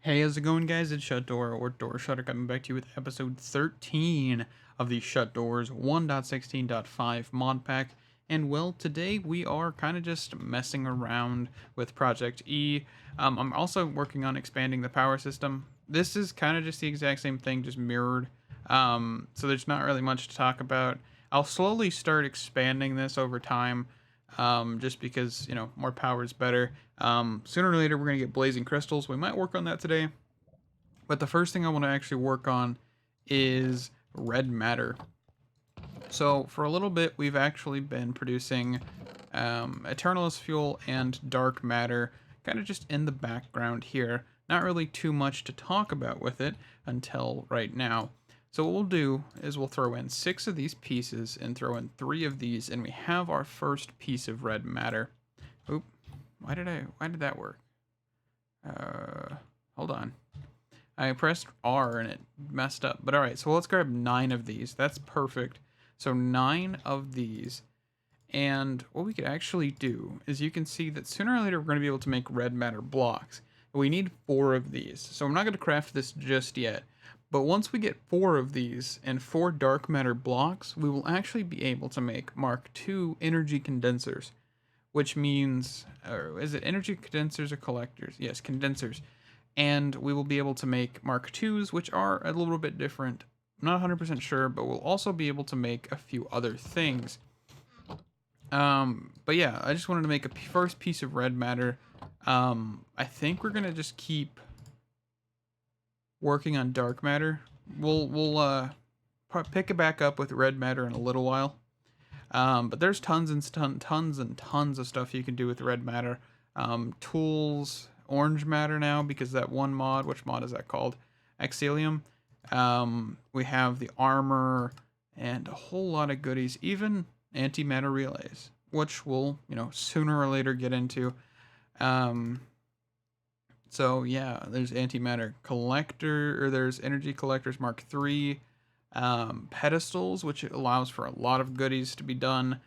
Hey, how's it going, guys? It's Shutdoor or Doorshutter coming back to you with episode 13 of the Shutdoor's 1.16.5 Modpack. And well, today we are kind of just messing around with Project E. I'm also working on expanding the power system. This is kind of just the exact same thing, just mirrored. So there's not really much to talk about. I'll slowly start expanding this over time, just because, more power is better. Sooner or later, we're going to get blazing crystals. We might work on that today. But the first thing I want to actually work on is red matter. So for a little bit, we've actually been producing Eternalist fuel and dark matter kind of just in the background here. Not really too much to talk about with it until right now. So what we'll do is we'll throw in 6 of these pieces and throw in 3 of these, and we have our first piece of red matter. Oop, why did that work? Hold on. I pressed R and it messed up. But alright, so let's grab 9 of these. That's perfect. So 9 of these. And what we could actually do is you can see that sooner or later we're going to be able to make red matter blocks. We need 4 of these. So I'm not going to craft this just yet. But once we get 4 of these and 4 dark matter blocks, we will actually be able to make Mark II energy condensers. Which means, or is it energy condensers or collectors? Yes, condensers. And we will be able to make Mark IIs, which are a little bit different. I'm not 100% sure, but we'll also be able to make a few other things. But yeah, I just wanted to make a first piece of red matter. I think we're gonna just keep working on dark matter. We'll pick it back up with red matter in a little while. But there's tons and tons of stuff you can do with red matter. Tools, orange matter now because that one mod, which mod is that called? Exilium. We have the armor and a whole lot of goodies, even antimatter relays, which we'll, sooner or later get into. So yeah, there's antimatter collector, or there's energy collectors Mark III, pedestals, which allows for a lot of goodies to be done.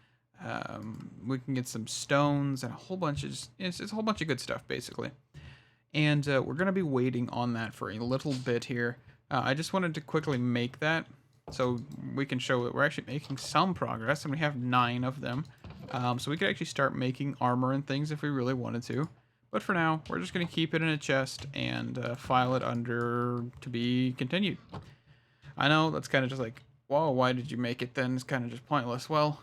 We can get some stones and a whole bunch of it's a whole bunch of good stuff basically. And we're gonna be waiting on that for a little bit here. I just wanted to quickly make that so we can show that we're actually making some progress, and we have 9 of them. So we could actually start making armor and things if we really wanted to. But for now, we're just going to keep it in a chest and file it under to be continued. I know that's kind of just like, whoa, why did you make it then? It's kind of just pointless. Well,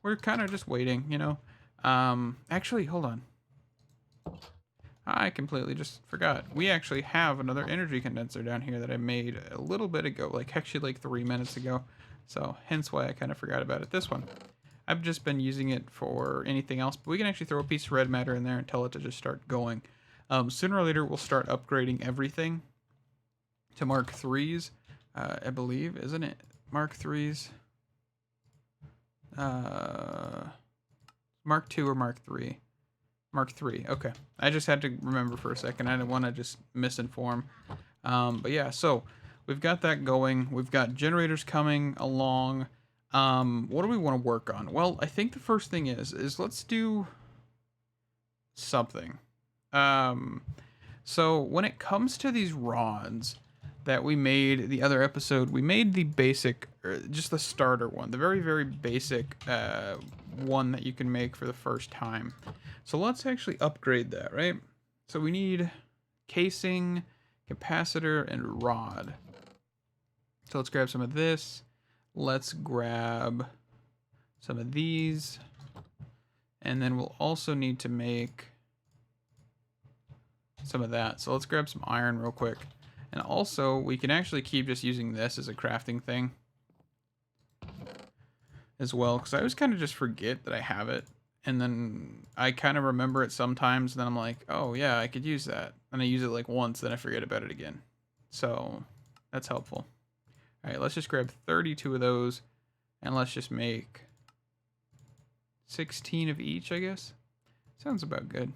we're kind of just waiting, Actually, hold on. I completely just forgot. We actually have another energy condenser down here that I made a little bit ago, actually like 3 minutes ago. So hence why I kind of forgot about it. This one. I've just been using it for anything else, but we can actually throw a piece of red matter in there and tell it to just start going. Sooner or later, we'll start upgrading everything to Mark IIIs, I believe, isn't it? Mark IIIs. Mark II or Mark III? Mark III, okay. I just had to remember for a second. I didn't want to just misinform. But yeah, so we've got that going. We've got generators coming along. What do we want to work on? Well, I think the first thing is let's do something. So when it comes to these rods that we made the other episode, we made the basic, or just the starter one, the very, very basic one that you can make for the first time. So let's actually upgrade that, right? So we need casing, capacitor, and rod. So let's grab some of this. Let's grab some of these. And then we'll also need to make some of that. So let's grab some iron real quick. And also, we can actually keep just using this as a crafting thing as well, because I always kind of just forget that I have it. And then I kind of remember it sometimes, and then I'm like, oh yeah, I could use that. And I use it like once, then I forget about it again. So that's helpful. All right, let's just grab 32 of those, and let's just make 16 of each, I guess. Sounds about good.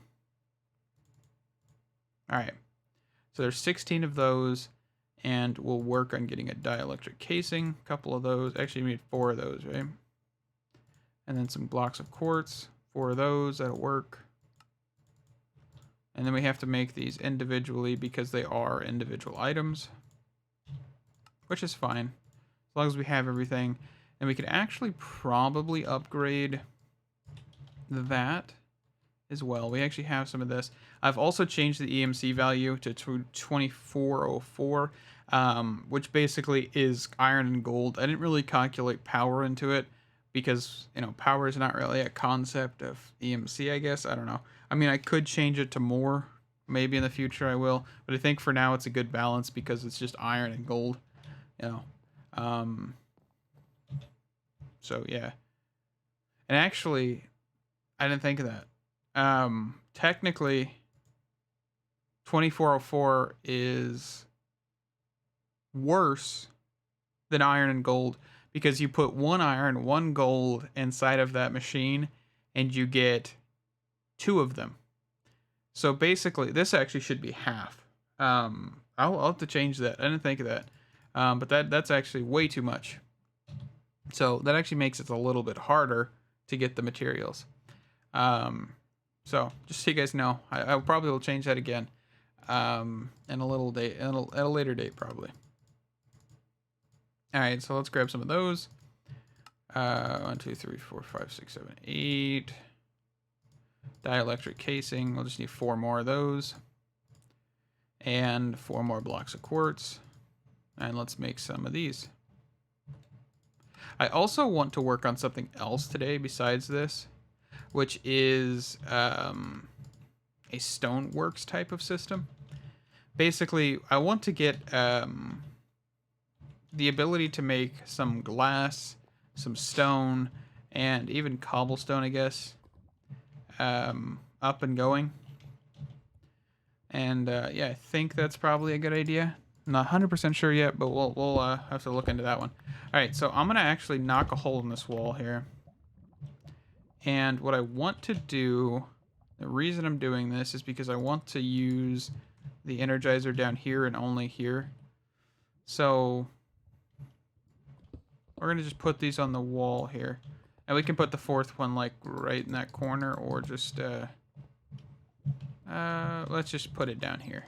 All right, so there's 16 of those, and we'll work on getting a dielectric casing, a couple of those. Actually, we need 4 of those, right? And then some blocks of quartz, 4 of those, that'll work. And then we have to make these individually because they are individual items, which is fine as long as we have everything. And we could actually probably upgrade that as well. We actually have some of this. I've also changed the EMC value to 2404, which basically is iron and gold. I didn't really calculate power into it because, you know, power is not really a concept of EMC, I guess. I don't know. I mean, I could change it to more. Maybe in the future I will. But I think for now it's a good balance because it's just iron and gold, you know. So, yeah. And actually, I didn't think of that. Technically, 2404 is worse than iron and gold because you put one iron, one gold inside of that machine and you get 2 of them. So basically, this actually should be half. I'll have to change that. I didn't think of that. But that's actually way too much. So that actually makes it a little bit harder to get the materials. So just so you guys know, I probably will change that again in a little date, at a later date probably. All right, so let's grab some of those. 1, 2, 3, 4, 5, 6, 7, 8. Dielectric casing. We'll just need 4 more of those, and 4 more blocks of quartz. And let's make some of these. I also want to work on something else today besides this, which is a stoneworks type of system. Basically, I want to get the ability to make some glass, some stone, and even cobblestone, I guess, up and going. And yeah, I think that's probably a good idea. I'm not 100% sure yet, but we'll have to look into that one. All right, so I'm gonna actually knock a hole in this wall here. And what I want to do, the reason I'm doing this is because I want to use the Energizer down here and only here. So we're gonna just put these on the wall here. And we can put the 4th one like right in that corner, or just let's just put it down here.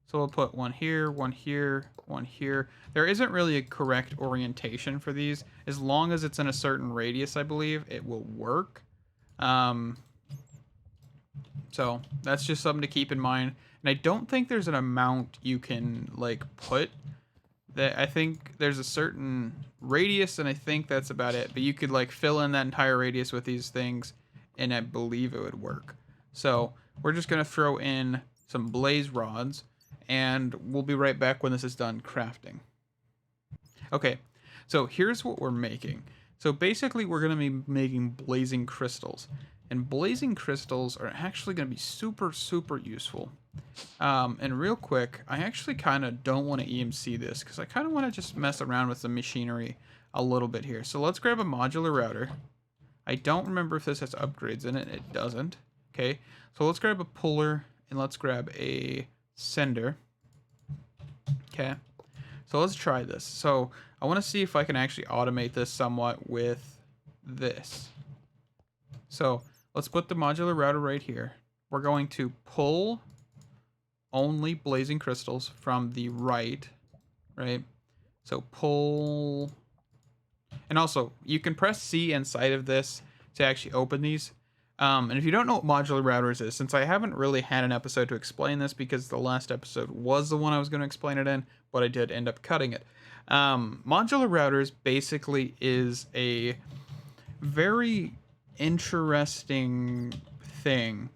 So we'll put one here, one here, one here. There isn't really a correct orientation for these. As long as it's in a certain radius, I believe, it will work. So that's just something to keep in mind. And I don't think there's an amount you can like put. That I think there's a certain radius, and I think that's about it. But you could like fill in that entire radius with these things, and I believe it would work. So we're just gonna throw in some blaze rods, and we'll be right back when this is done crafting. Okay, so here's what we're making. So basically, we're gonna be making blazing crystals, and blazing crystals are actually gonna be super, super useful. And real quick, I actually kind of don't want to EMC this because I kind of want to just mess around with the machinery a little bit here. So let's grab a modular router. I don't remember if this has upgrades in it. It doesn't. Okay, so let's grab a puller and let's grab a sender. Okay, so let's try this. So I want to see if I can actually automate this somewhat with this. So let's put the modular router right here. We're going to pull only blazing crystals from the right. So pull, and also you can press C inside of this to actually open these. And if you don't know what modular routers is, since I haven't really had an episode to explain this because the last episode was the one I was going to explain it in, but I did end up cutting it. Modular routers basically is a very interesting thing.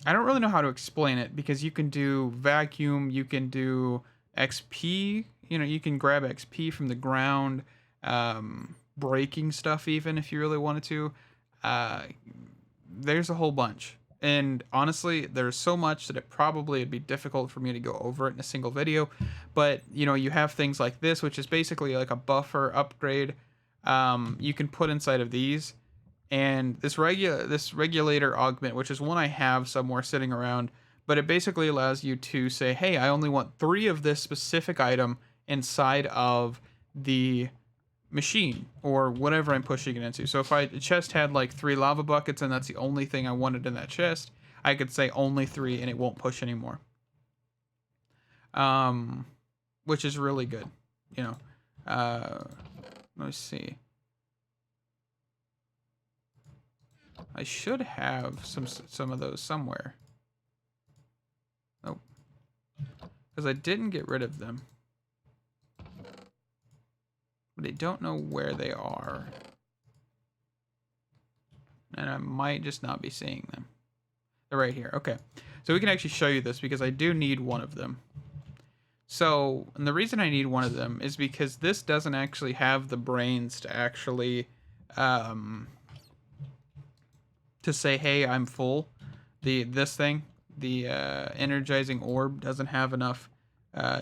I don't really know how to explain it because you can do vacuum, you can do XP, you can grab XP from the ground, breaking stuff even if you really wanted to. There's a whole bunch. And honestly, there's so much that it'd be difficult for me to go over it in a single video. But, you have things like this, which is basically like a buffer upgrade. You can put inside of these. And this regulator augment, which is one I have somewhere sitting around, but it basically allows you to say, hey, I only want 3 of this specific item inside of the machine or whatever I'm pushing it into. So if the chest had like 3 lava buckets and that's the only thing I wanted in that chest, I could say only 3 and it won't push anymore. Which is really good, you know. Let me see. I should have some of those somewhere. Nope. Because I didn't get rid of them. But I don't know where they are. And I might just not be seeing them. They're right here. Okay. So we can actually show you this because I do need one of them. So, and the reason I need one of them is because this doesn't actually have the brains to actually, to say, hey, I'm full. This thing, the energizing orb, doesn't have enough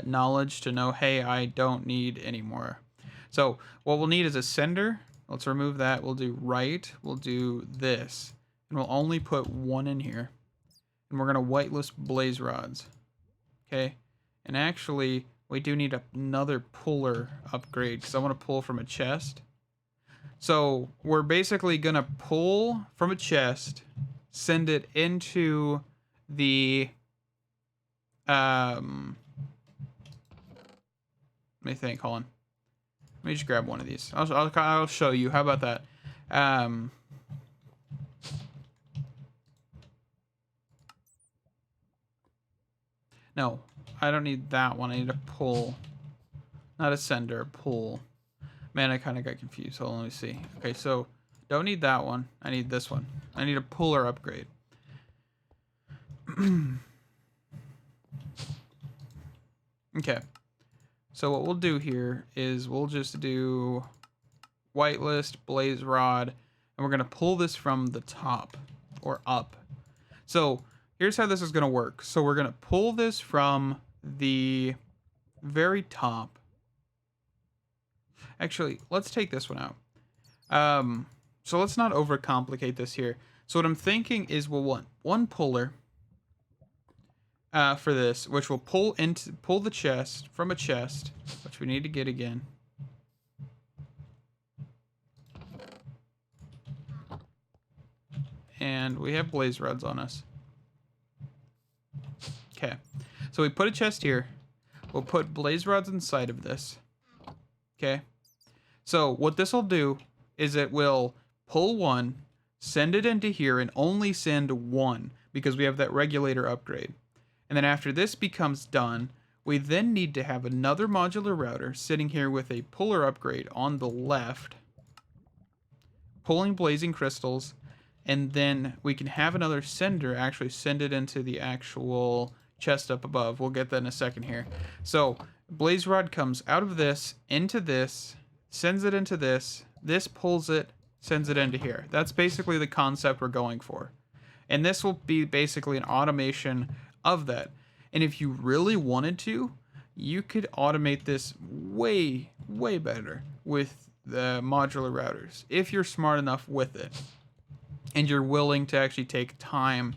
knowledge to know, hey, I don't need any more. So what we'll need is a sender. Let's remove that. We'll do right. We'll do this. And we'll only put 1 in here. And we're going to whitelist blaze rods. Okay. And actually, we do need another puller upgrade because I want to pull from a chest. So we're basically going to pull from a chest, send it into the... let me think, hold on. Let me just grab one of these. I'll show you. How about that? No, I don't need that one. I need a pull. Not a sender, a pull. Man, I kind of got confused. Hold on, let me see. Okay, so don't need that one. I need this one. I need a puller upgrade. Okay. So what we'll do here is we'll just do whitelist, blaze rod, and we're going to pull this from the top or up. So here's how this is going to work. So we're going to pull this from the very top. Actually, let's take this one out. So let's not overcomplicate this here. So what I'm thinking is we'll want one puller for this, which will pull the chest from a chest, which we need to get again. And we have blaze rods on us. Okay, so we put a chest here. We'll put blaze rods inside of this. Okay, so what this will do is it will pull 1, send it into here, and only send 1 because we have that regulator upgrade. And then after this becomes done, we then need to have another modular router sitting here with a puller upgrade on the left, pulling blazing crystals, and then we can have another sender actually send it into the actual chest up above. We'll get that in a second here. So blaze rod comes out of this, into this, sends it into this pulls it, sends it into here. That's basically the concept we're going for. And this will be basically an automation of that. And if you really wanted to, you could automate this way, way better with the modular routers if you're smart enough with it and you're willing to actually take time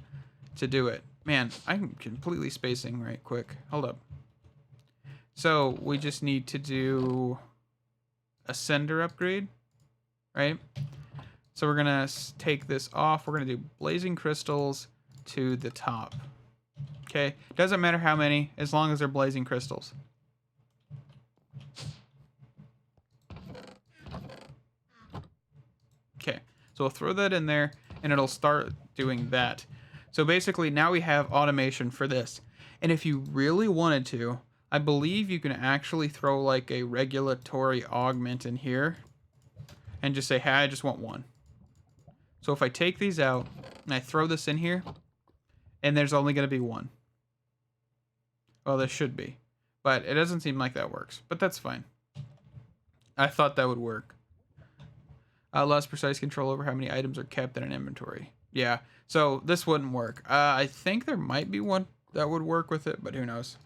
to do it. Man, I'm completely spacing right quick. Hold up. So we just need to do a sender upgrade, right? So we're gonna take this off. We're gonna do blazing crystals to the top. Okay, doesn't matter how many, as long as they're blazing crystals. Okay, so we'll throw that in there, and it'll start doing that. So basically, now we have automation for this. And if you really wanted to, I believe you can actually throw like a regulatory augment in here, and just say, hey, I just want 1. So if I take these out, and I throw this in here, and there's only going to be 1. Well, there should be. But it doesn't seem like that works. But that's fine. I thought that would work. Less precise control over how many items are kept in an inventory. Yeah, so this wouldn't work. I think there might be one that would work with it, but who knows.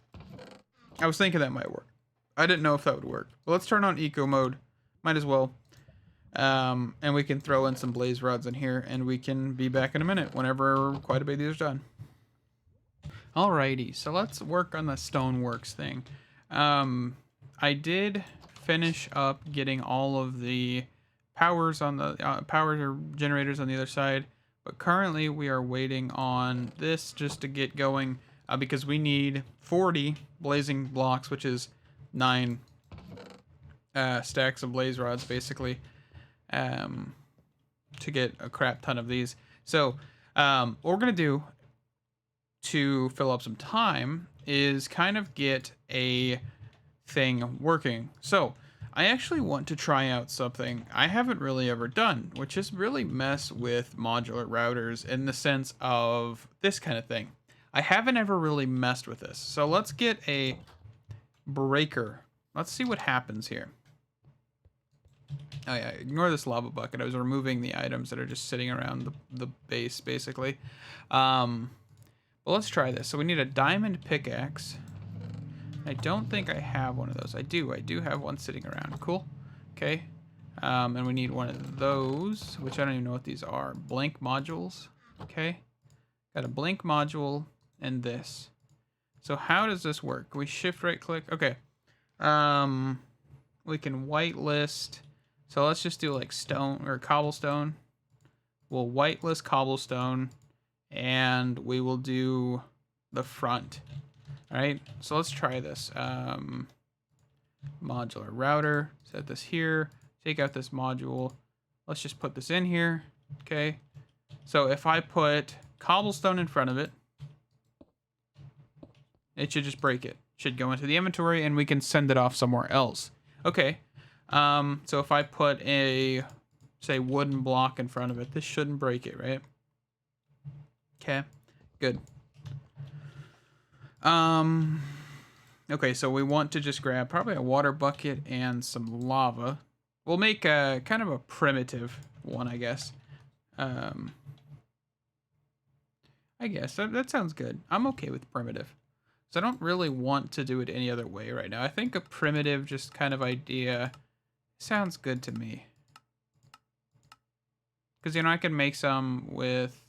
I was thinking that might work. I didn't know if that would work. Well, let's turn on eco mode. Might as well. And we can throw in some blaze rods in here, and we can be back in a minute whenever quite a bit of these are done. Alrighty, so let's work on the stoneworks thing. I did finish up getting all of the powers on the power generators on the other side. But currently we are waiting on this just to get going because we need 40 blazing blocks, which is 9 stacks of blaze rods basically, to get a crap ton of these. So what we're gonna do to fill up some time is kind of get a thing working. So I actually want to try out something I haven't really ever done, which is really mess with modular routers in the sense of this kind of thing. I haven't ever really messed with this. So let's get a breaker. Let's see what happens here. Oh yeah, ignore this lava bucket. I was removing the items that are just sitting around the base, basically. But let's try this. So we need a diamond pickaxe. I don't think I have one of those. I do have one sitting around. Cool. Okay. And we need one of those, which I don't even know what these are. Blank modules. Okay. Got a blank module and this. So how does this work? Can we shift right click? Okay. We can whitelist. So let's just do like stone or cobblestone. We'll whitelist cobblestone and we will do the front. All right, so let's try this. Modular router, set this here, take out this module. Let's just put this in here, okay? So if I put cobblestone in front of it, it should just break it. Should go into the inventory and we can send it off somewhere else. Okay, so if I put a, say, wooden block in front of it, this shouldn't break it, right? Okay, good. Okay, so we want to just grab probably a water bucket and some lava. We'll make a kind of a primitive one, I guess. I guess that sounds good. I'm okay with primitive. So I don't really want to do it any other way right now. I think a primitive just kind of idea sounds good to me. Because, you know, I can make some with,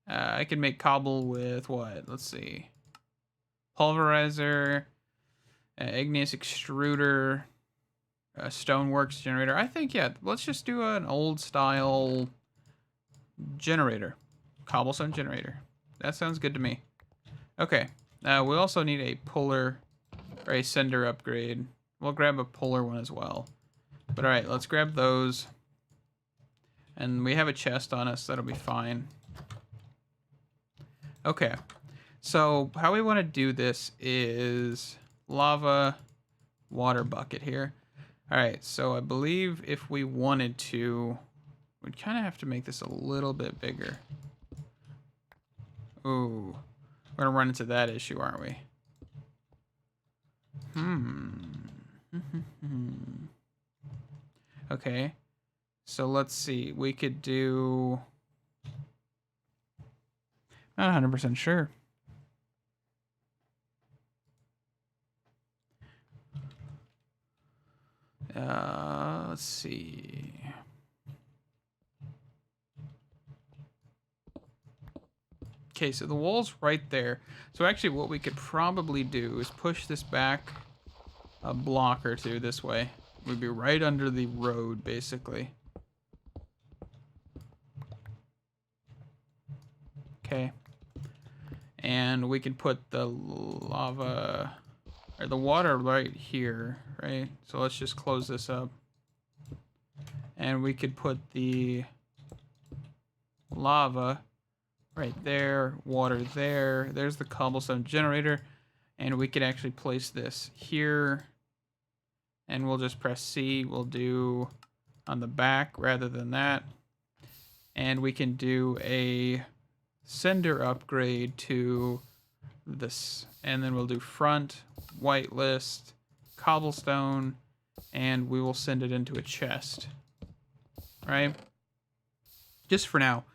I can make cobble with what? Let's see. Pulverizer, igneous extruder, stoneworks generator. I think, yeah, let's just do an old style generator. Cobblestone generator. That sounds good to me. Okay. We also need a puller or a sender upgrade. We'll grab a puller one as well. But all right, let's grab those. And we have a chest on us. That'll be fine. Okay. So how we want to do this is lava, water bucket here. All right, so I believe if we wanted to, we'd kind of have to make this a little bit bigger. Ooh, we're gonna run into that issue, aren't we? Okay, so let's see. We could do, not 100% sure. Let's see. Okay, so the wall's right there. So actually what we could probably do is push this back a block or two this way. We'd be right under the road, basically. Okay. And we can put the lava, or the water right here, right? So let's just close this up. And we could put the lava right there, water there. There's the cobblestone generator. And we could actually place this here. And we'll just press C. We'll do on the back rather than that. And we can do a sender upgrade to this. And then we'll do front, whitelist, cobblestone, and we will send it into a chest. Right? Just for now.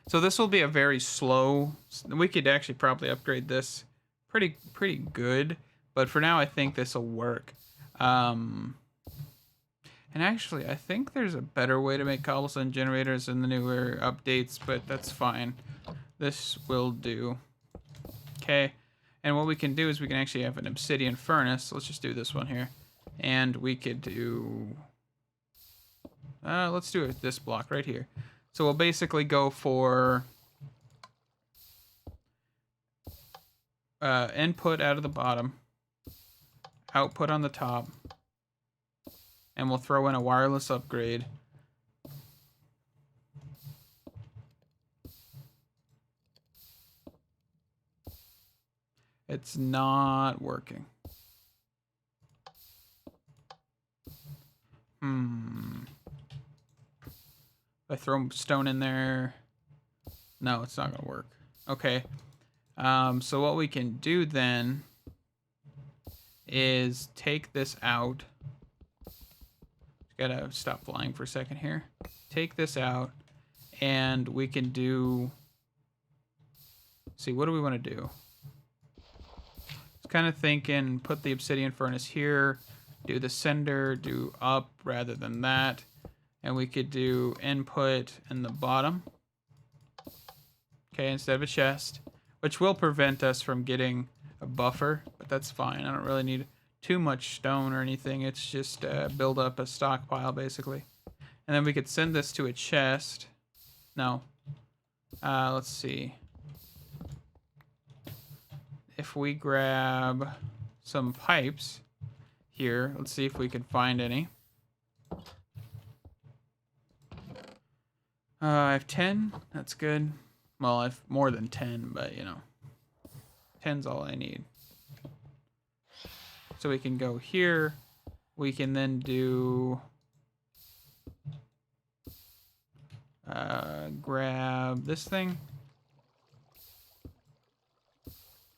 So this will be a very slow, we could actually probably upgrade this pretty good, but for now I think this will work. And actually I think there's a better way to make cobblestone generators in the newer updates, but that's fine. This will do. Okay. And what we can do is we can actually have an Obsidian Furnace. Let's just do this one here. And we could do... let's do this block right here. So we'll basically go for input out of the bottom, output on the top, and we'll throw in a wireless upgrade. It's not working. If I throw stone in there, no, it's not gonna work. Okay. So what we can do then is take this out. Gotta stop flying for a second here. Take this out, and we can do... See, what do we want to do? It's kind of thinking, put the Obsidian Furnace here, do the sender, do up rather than that, and we could do input in the bottom. Okay, instead of a chest, which will prevent us from getting a buffer, but that's fine. I don't really need too much stone or anything. It's just build up a stockpile, basically. And then we could send this to a chest. No. Let's see. If we grab some pipes here, let's see if we can find any. I have 10. That's good. Well, I have more than 10, but you know, 10's all I need. So we can go here. We can then do grab this thing,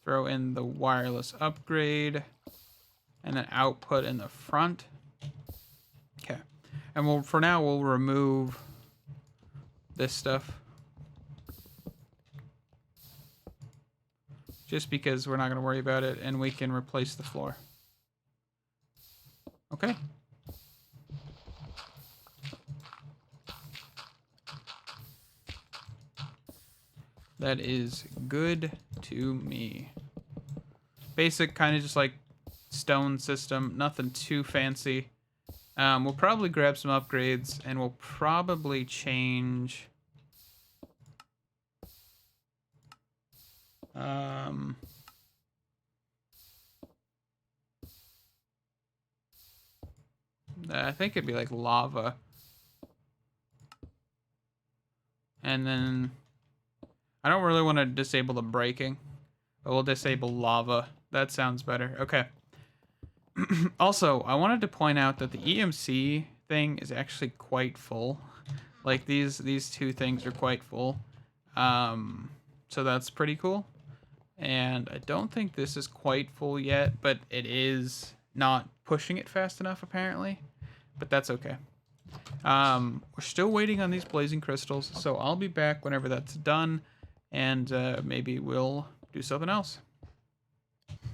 throw in the wireless upgrade, and then output in the front. Okay, and for now we'll remove this stuff, just because we're not going to worry about it, and we can replace the floor. Okay. That is good to me. Basic, kind of just like stone system, nothing too fancy. We'll probably grab some upgrades, and we'll probably change... I think it'd be like lava. And then... I don't really want to disable the braking, but we'll disable lava. That sounds better. Okay. Also, I wanted to point out that the EMC thing is actually quite full. Like these two things are quite full. So that's pretty cool. And I don't think this is quite full yet, but it is not pushing it fast enough apparently. But that's okay. We're still waiting on these blazing crystals, so I'll be back whenever that's done, and maybe we'll do something else.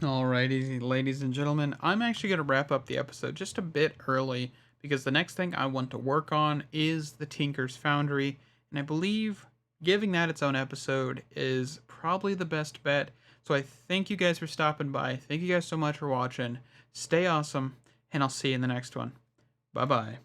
Alrighty, ladies and gentlemen, I'm actually going to wrap up the episode just a bit early, because the next thing I want to work on is the Tinker's Foundry, and I believe giving that its own episode is probably the best bet. So I thank you guys for stopping by. Thank you guys so much for watching. Stay awesome, and I'll see you in the next one. Bye-bye.